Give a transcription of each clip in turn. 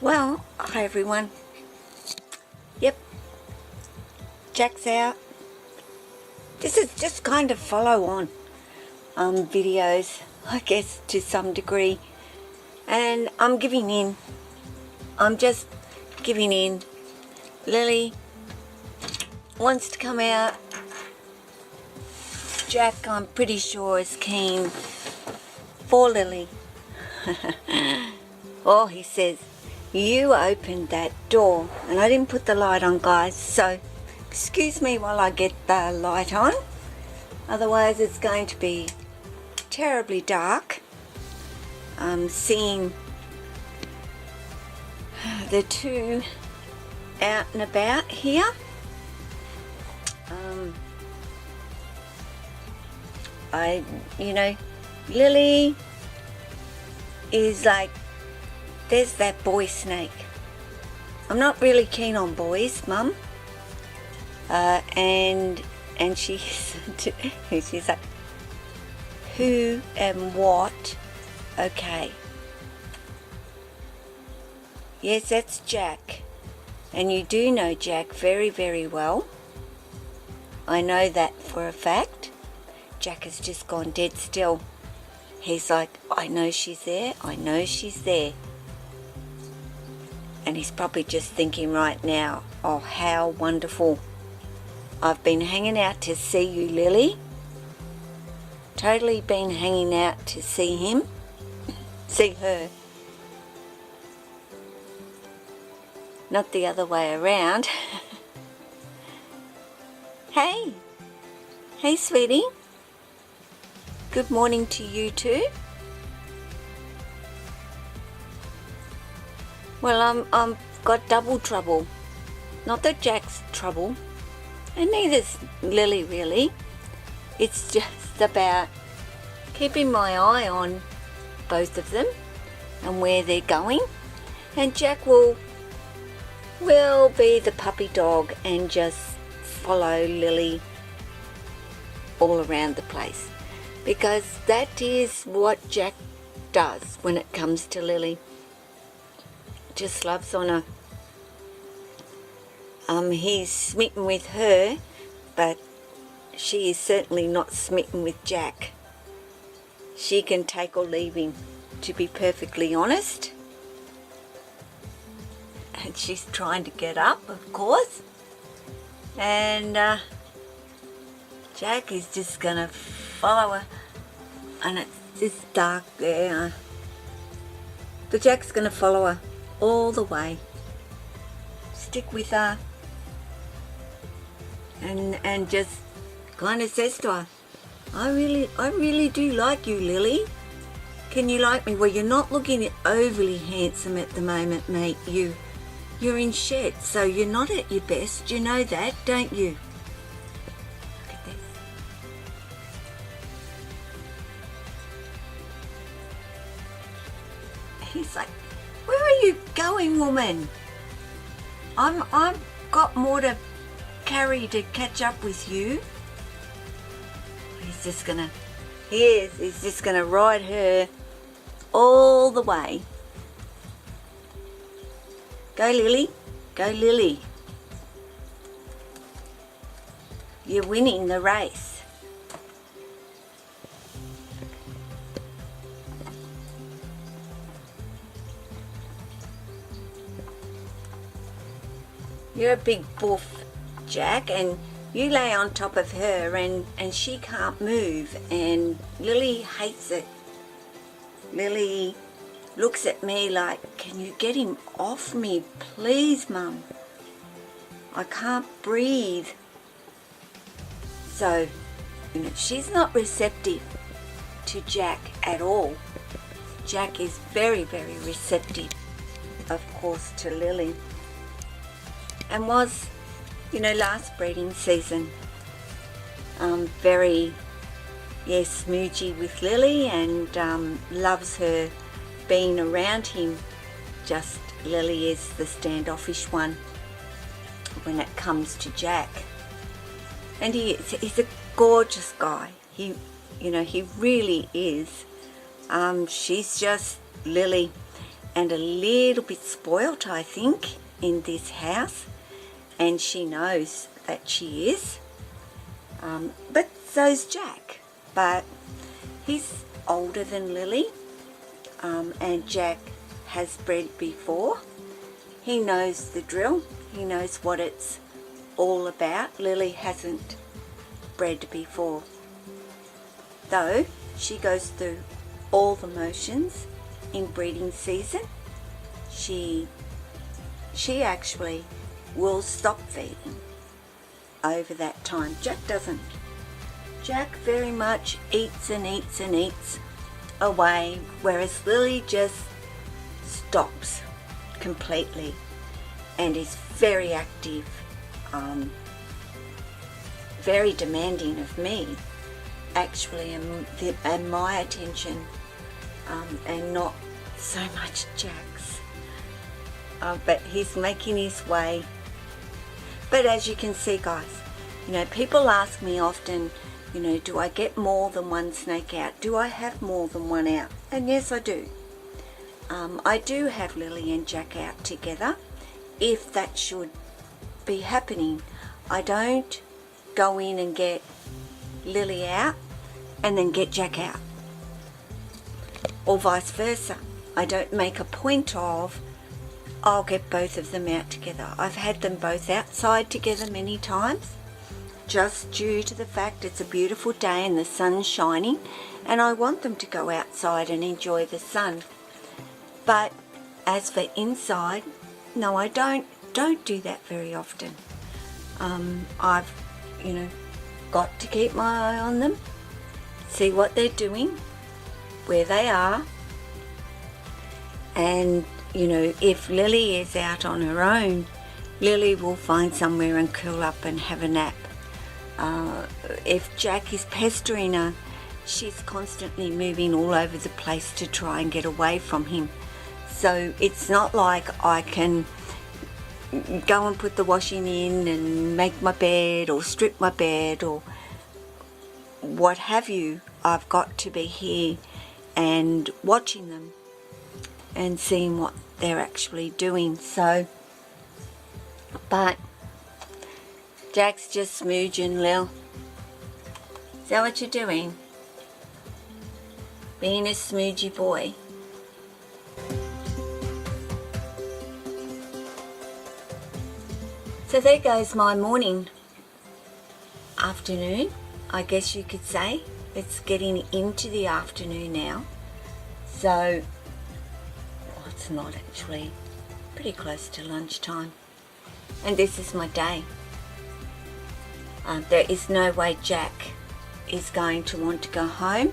Well, hi everyone. Yep, Jack's out. This is just kind of follow on videos, I guess, to some degree. And I'm giving in. I'm just giving in. Lily wants to come out. Jack, I'm pretty sure, is keen for Lily. Oh, he says, you opened that door, and I didn't put the light on, guys, so excuse me while I get the light on, otherwise it's going to be terribly dark. I'm seeing the two out and about here. Lily is like, there's that boy snake. I'm not really keen on boys, Mum. And she's like, who and what? Okay. Yes, that's Jack. And you do know Jack very, very well. I know that for a fact. Jack has just gone dead still. He's like, I know she's there. I know she's there. And he's probably just thinking right now, oh, how wonderful. I've been hanging out to see you, Lily. Totally been hanging out to see him. See her. Not the other way around. Hey. Hey, sweetie. Good morning to you too. Well, I'm got double trouble. Not that Jack's trouble, and neither's Lily really. It's just about keeping my eye on both of them and where they're going. And Jack will be the puppy dog and just follow Lily all around the place, because that is what Jack does when it comes to Lily. Just loves on her. He's smitten with her, but she is certainly not smitten with Jack. She can take or leave him, to be perfectly honest. And she's trying to get up, of course. And Jack is just gonna follow her. And it's just dark there. But Jack's gonna follow her all the way, stick with her, and just kind of says to her, I really do like you, Lily. Can you like me? Well, you're not looking overly handsome at the moment, mate. You're in shed, so you're not at your best. You know that, don't you? Look at this. He's like, where are you going, woman? I've got more to carry to catch up with you. He's just gonna ride her all the way. Go, Lily. Go, Lily. You're winning the race. You're a big boof, Jack, and you lay on top of her and she can't move, and Lily hates it. Lily looks at me like, can you get him off me, please, Mum? I can't breathe. So, she's not receptive to Jack at all. Jack is very, very receptive, of course, to Lily. And was, last breeding season, very, smoochy with Lily, and loves her being around him. Just Lily is the standoffish one when it comes to Jack. And he's a gorgeous guy. He really is. She's just Lily. and a little bit spoilt, I think, in this house, and she knows that she is. But so's Jack, but he's older than Lily, and Jack has bred before. He knows the drill. He knows what it's all about. Lily hasn't bred before, though she goes through all the motions in breeding season. She actually will stop feeding over that time. Jack doesn't. Jack very much eats and eats and eats away, whereas Lily just stops completely and is very active, very demanding of me, actually, and my attention, and not so much Jack's. But he's making his way. But as you can see, guys, people ask me often, do I get more than one snake out? Do I have more than one out? And yes, I do. I do have Lily and Jack out together, if that should be happening. I don't go in and get Lily out and then get Jack out, or vice versa. I don't make a point of, I'll get both of them out together. I've had them both outside together many times, just due to the fact it's a beautiful day and the sun's shining, and I want them to go outside and enjoy the sun. But as for inside, no, I don't do that very often. I've got to keep my eye on them, see what they're doing, where they are, and if Lily is out on her own, Lily will find somewhere and curl up and have a nap. If Jack is pestering her, she's constantly moving all over the place to try and get away from him. So it's not like I can go and put the washing in and make my bed or strip my bed or what have you. I've got to be here and watching them and seeing what they're actually doing. So, but Jack's just smooging, Lil. Is that what you're doing? Being a smoogey boy. So there goes my morning, afternoon, I guess you could say. It's getting into the afternoon now. So, well, it's not actually, pretty close to lunchtime. And this is my day. There is no way Jack is going to want to go home.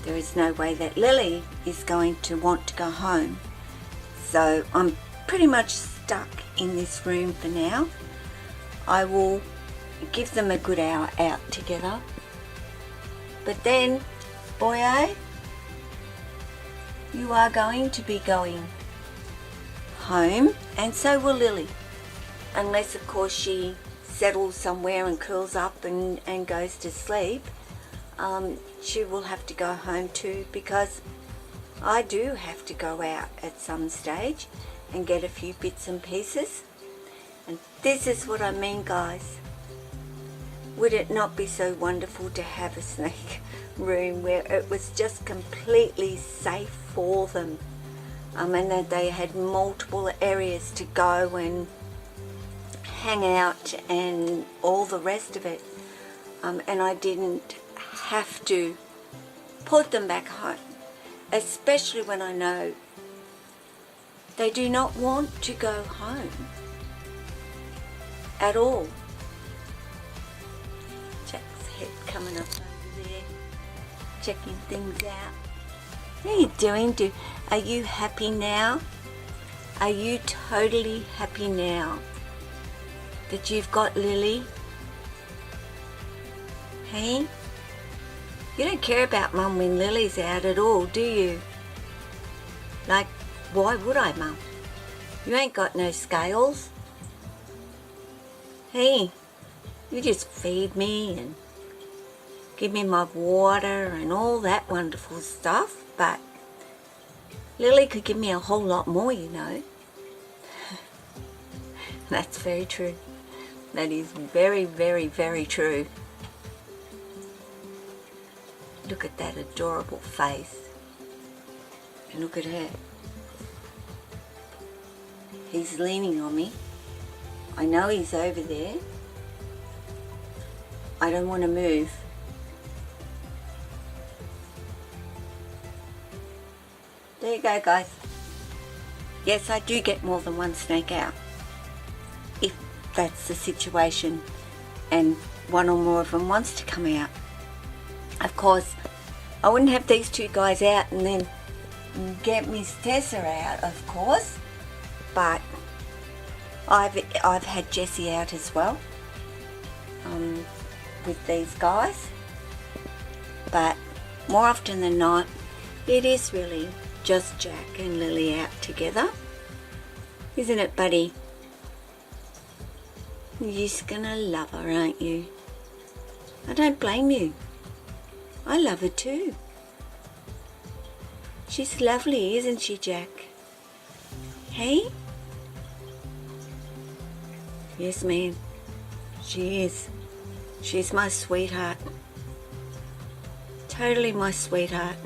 There is no way that Lily is going to want to go home. So I'm pretty much stuck in this room for now. I will give them a good hour out together. But then, boy, you are going to be going home, and so will Lily. Unless, of course, she settles somewhere and curls up and goes to sleep. She will have to go home too, because I do have to go out at some stage and get a few bits and pieces. And this is what I mean, guys. Would it not be so wonderful to have a snake room where it was just completely safe for them, and that they had multiple areas to go and hang out and all the rest of it, and I didn't have to put them back home, especially when I know they do not want to go home at all. Jack's head coming up over there, checking things out. How are you doing? Are you happy now? Are you totally happy now that you've got Lily? Hey? You don't care about Mum when Lily's out at all, do you? Like, why would I, Mum? You ain't got no scales. Hey, you just feed me and give me my water and all that wonderful stuff, but Lily could give me a whole lot more, you know. That's very true. That is very, very, very true. Look at that adorable face. And look at her. He's leaning on me. I know he's over there. I don't want to move. There you go, guys. Yes, I do get more than one snake out, if that's the situation and one or more of them wants to come out. Of course, I wouldn't have these two guys out and then get Miss Tessa out, of course, but I've had Jessie out as well with these guys, but more often than not it is really just Jack and Lily out together, isn't it, buddy? You're just gonna love her, aren't you? I don't blame you. I love her too. She's lovely, isn't she, Jack? Hey? Yes, ma'am. She is. She's my sweetheart. Totally my sweetheart.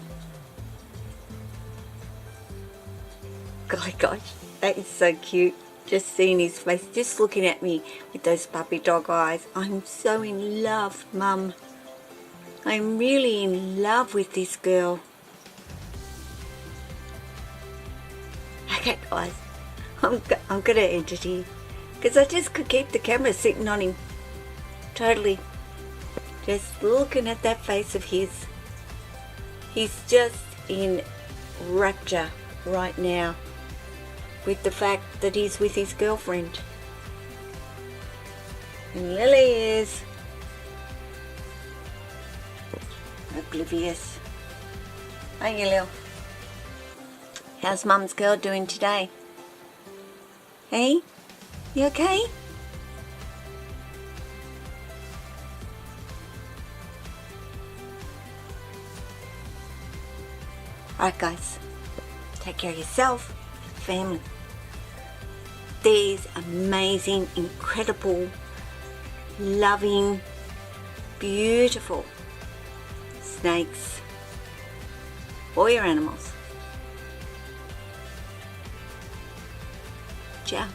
Gosh, that is so cute. Just seeing his face, just looking at me with those puppy dog eyes. I'm so in love, Mum. I'm really in love with this girl. Okay, guys, I'm going to end it here because I just could keep the camera sitting on him. Totally. Just looking at that face of his. He's just in rapture right now with the fact that he's with his girlfriend. And Lily is oblivious. Aren't you, Lil? How's Mum's girl doing today? Hey? You okay? Alright, guys. Take care of yourself, family. These amazing, incredible, loving, beautiful snakes or your animals. Ciao.